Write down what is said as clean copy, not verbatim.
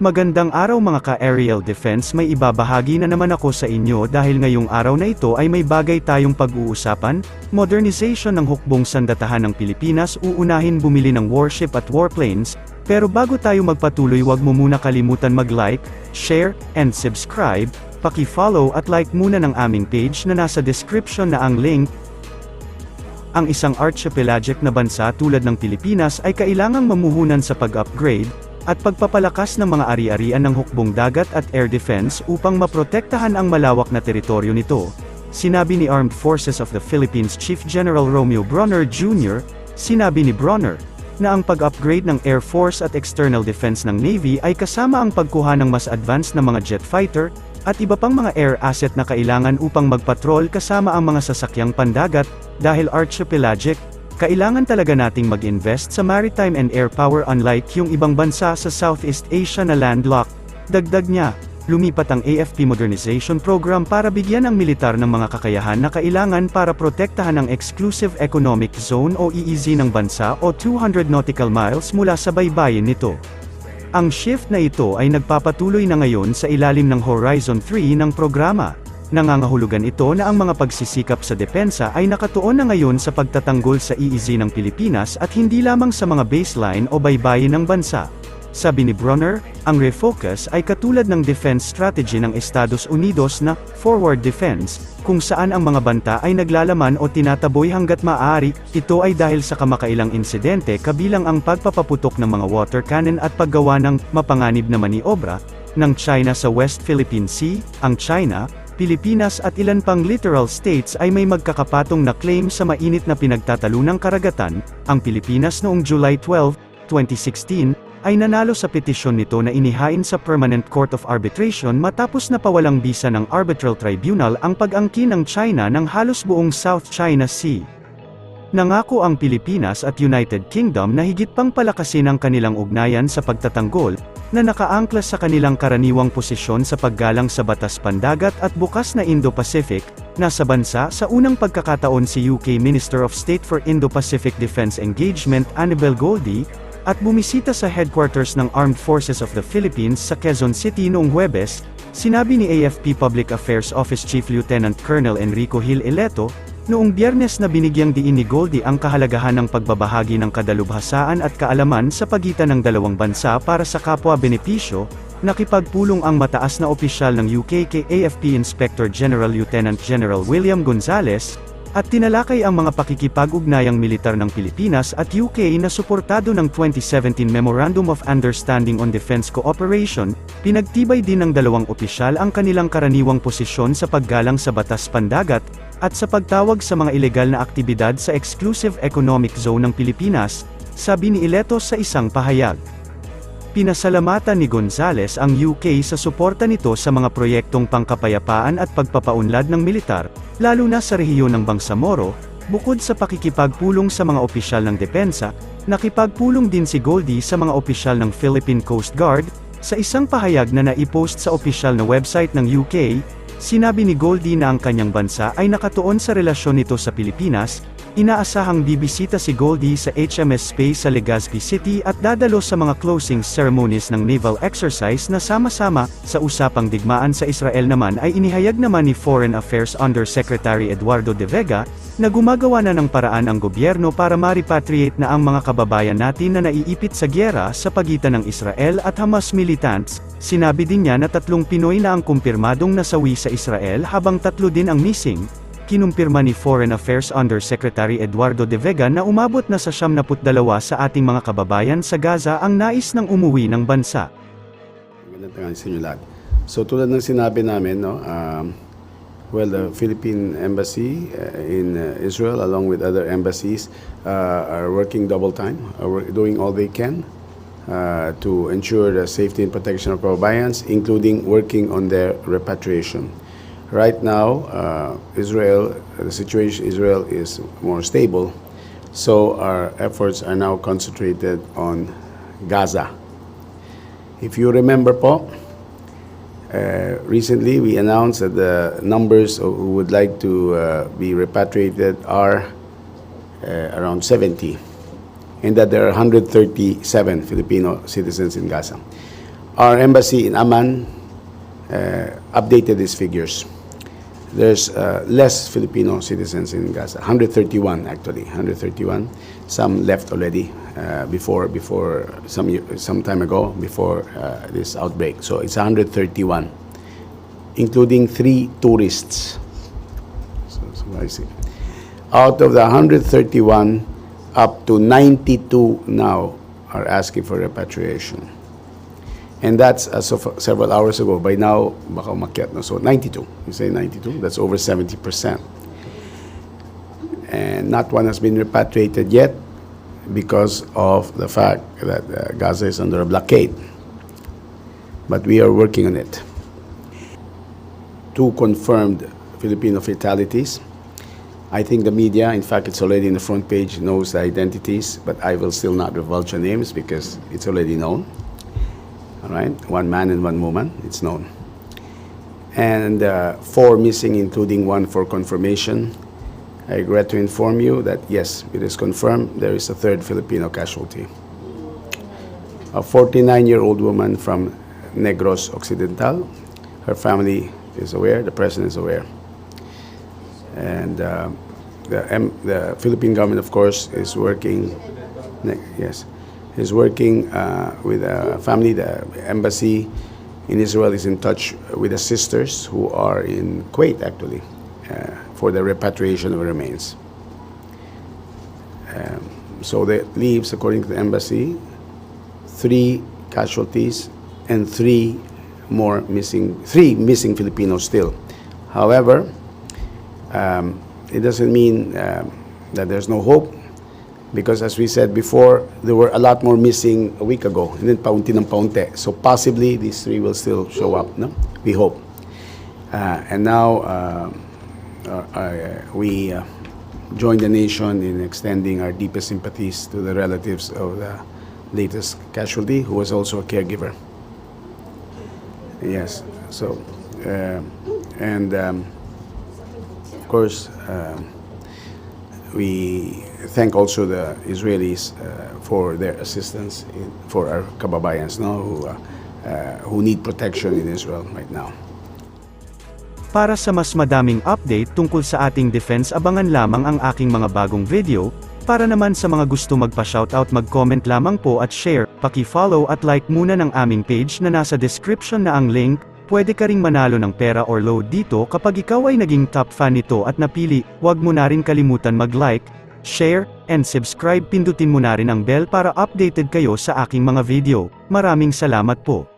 Magandang araw mga ka-aerial defense, may ibabahagi na naman ako sa inyo dahil ngayong araw na ito ay may bagay tayong pag-uusapan, modernization ng hukbong sandatahan ng Pilipinas. Uunahin bumili ng warship at warplanes, pero bago tayo magpatuloy wag mo muna kalimutan mag-like, share, and subscribe, paki-follow at like muna ng aming page na nasa description na ang link. Ang isang archipelagic na bansa tulad ng Pilipinas ay kailangang mamuhunan sa pag-upgrade at pagpapalakas ng mga ari-arian ng hukbong dagat at air defense upang maprotektahan ang malawak na teritoryo nito. Sinabi ni Armed Forces of the Philippines Chief General Romeo Bronner Jr., sinabi ni Bronner, na ang pag-upgrade ng Air Force at external defense ng Navy ay kasama ang pagkuha ng mas advanced na mga jet fighter, at iba pang mga air asset na kailangan upang magpatrol kasama ang mga sasakyang pandagat, dahil archipelagic, kailangan talaga nating mag-invest sa maritime and air power unlike yung ibang bansa sa Southeast Asia na landlocked. Dagdag niya, lumipat ang AFP Modernization Program para bigyan ang militar ng mga kakayahan na kailangan para protektahan ang Exclusive Economic Zone o EEZ ng bansa o 200 nautical miles mula sa baybayin nito. Ang shift na ito ay nagpapatuloy na ngayon sa ilalim ng Horizon 3 ng programa. Nangangahulugan ito na ang mga pagsisikap sa depensa ay nakatuon na ngayon sa pagtatanggol sa EEZ ng Pilipinas at hindi lamang sa mga baseline o baybayin ng bansa. Sabi ni Bronner, ang refocus ay katulad ng defense strategy ng Estados Unidos na forward defense, kung saan ang mga banta ay naglalaman o tinataboy hanggat maaari. Ito ay dahil sa kamakailang insidente kabilang ang pagpapaputok ng mga water cannon at paggawa ng mapanganib na maniobra ng China sa West Philippine Sea. Ang China, Pilipinas at ilan pang littoral states ay may magkakapatong na claim sa mainit na pinagtatalunang karagatan. Ang Pilipinas noong July 12, 2016, ay nanalo sa petisyon nito na inihain sa Permanent Court of Arbitration matapos na pawalang bisa ng Arbitral Tribunal ang pag-angkin ng China ng halos buong South China Sea. Nangako ang Pilipinas at United Kingdom na higit pang palakasin ang kanilang ugnayan sa pagtatanggol, na nakaangklas sa kanilang karaniwang posisyon sa paggalang sa batas pandagat at bukas na Indo-Pacific. Nasa bansa sa unang pagkakataon si UK Minister of State for Indo-Pacific Defense Engagement Annabel Goldie, at bumisita sa headquarters ng Armed Forces of the Philippines sa Quezon City noong Huwebes. Sinabi ni AFP Public Affairs Office Chief Lieutenant Colonel Enrico Gil Ileto, noong Biyernes na binigyang diin ni Goldie ang kahalagahan ng pagbabahagi ng kadalubhasaan at kaalaman sa pagitan ng dalawang bansa para sa kapwa-benepisyo. Nakipagpulong ang mataas na opisyal ng UK kay AFP Inspector General Lieutenant General William Gonzales, at tinalakay ang mga pakikipag-ugnayang militar ng Pilipinas at UK na suportado ng 2017 Memorandum of Understanding on Defense Cooperation. Pinagtibay din ng dalawang opisyal ang kanilang karaniwang posisyon sa paggalang sa batas pandagat, at sa pagtawag sa mga ilegal na aktibidad sa Exclusive Economic Zone ng Pilipinas, sabi ni Ileto sa isang pahayag. Pinasalamatan ni Gonzales ang UK sa suporta nito sa mga proyektong pangkapayapaan at pagpapaunlad ng militar, lalo na sa rehiyon ng Bangsamoro. Bukod sa pakikipagpulong sa mga opisyal ng depensa, nakipagpulong din si Goldie sa mga opisyal ng Philippine Coast Guard. Sa isang pahayag na naipost sa opisyal na website ng UK, sinabi ni Goldie na ang kanyang bansa ay nakatuon sa relasyon nito sa Pilipinas. Inaasahang bibisita si Goldie sa HMS Space sa Legazpi City at dadalo sa mga closing ceremonies ng naval exercise na sama-sama. Sa usapang digmaan sa Israel naman ay inihayag naman ni Foreign Affairs Undersecretary Eduardo de Vega, na gumagawa na ng paraan ang gobyerno para ma-repatriate na ang mga kababayan natin na naiipit sa gyera sa pagitan ng Israel at Hamas militants. Sinabi din niya na 3 Pinoy na ang kumpirmadong nasawi sa Israel habang 3 din ang missing. Kinumpirma ni Foreign Affairs Undersecretary Eduardo de Vega na umabot na sa 72 sa ating mga kababayan sa Gaza ang nais ng umuwi ng bansa. Magandang tanghali sa inyo lahat. So tulad ng sinabi namin, the Philippine Embassy in Israel along with other embassies are working double time, are doing all they can to ensure the safety and protection of kababayans, including working on their repatriation. Right now, the situation in Israel is more stable, so our efforts are now concentrated on Gaza. If you remember po, recently we announced that the numbers who would like to be repatriated are around 70, and that there are 137 Filipino citizens in Gaza. our embassy in Amman updated these figures. There's less Filipino citizens in Gaza, 131 actually, 131. Some left already before some time ago, before this outbreak. So it's 131, including 3 tourists. So I see. Out of the 131, up to 92 now are asking for repatriation. And that's as of several hours ago. By now, baka umakyat na. So 92, you say 92, that's over 70%. And not one has been repatriated yet because of the fact that Gaza is under a blockade. But we are working on it. 2 confirmed Filipino fatalities. I think the media, in fact, it's already in the front page, knows the identities, but I will still not divulge the names because it's already known. All right, 1 man and 1 woman, it's known. And 4 missing, including 1 for confirmation. I regret to inform you that yes, it is confirmed there is a 3rd Filipino casualty. A 49-year-old woman from Negros Occidental. Her family is aware, the president is aware. And the Philippine government, of course, is working, is working with a family. The embassy in Israel is in touch with the sisters who are in Kuwait, actually, for the repatriation of remains. So that leaves, according to the embassy, 3 casualties and 3 missing Filipinos still. However, it doesn't mean that there's no hope, because as we said before, there were a lot more missing a week ago, and then paunti ng paunti. So possibly these 3 will still show up, no? We hope. And now we join the nation in extending our deepest sympathies to the relatives of the latest casualty, who was also a caregiver. Yes, so, of course, we thank also the Israelis for their assistance for our kababayans, no, who need protection in Israel right now. Para sa mas madaming update tungkol sa ating defense, abangan lamang ang aking mga bagong video. Para naman sa mga gusto magpa-shoutout, mag-comment lamang po at share, paki-follow at like muna ng aming page na nasa description na ang link. Pwede ka ring manalo ng pera or load dito kapag ikaw ay naging top fan nito at napili. Huwag mo na rin kalimutan mag-like, share, and subscribe. Pindutin mo na rin ang bell para updated kayo sa aking mga video. Maraming salamat po.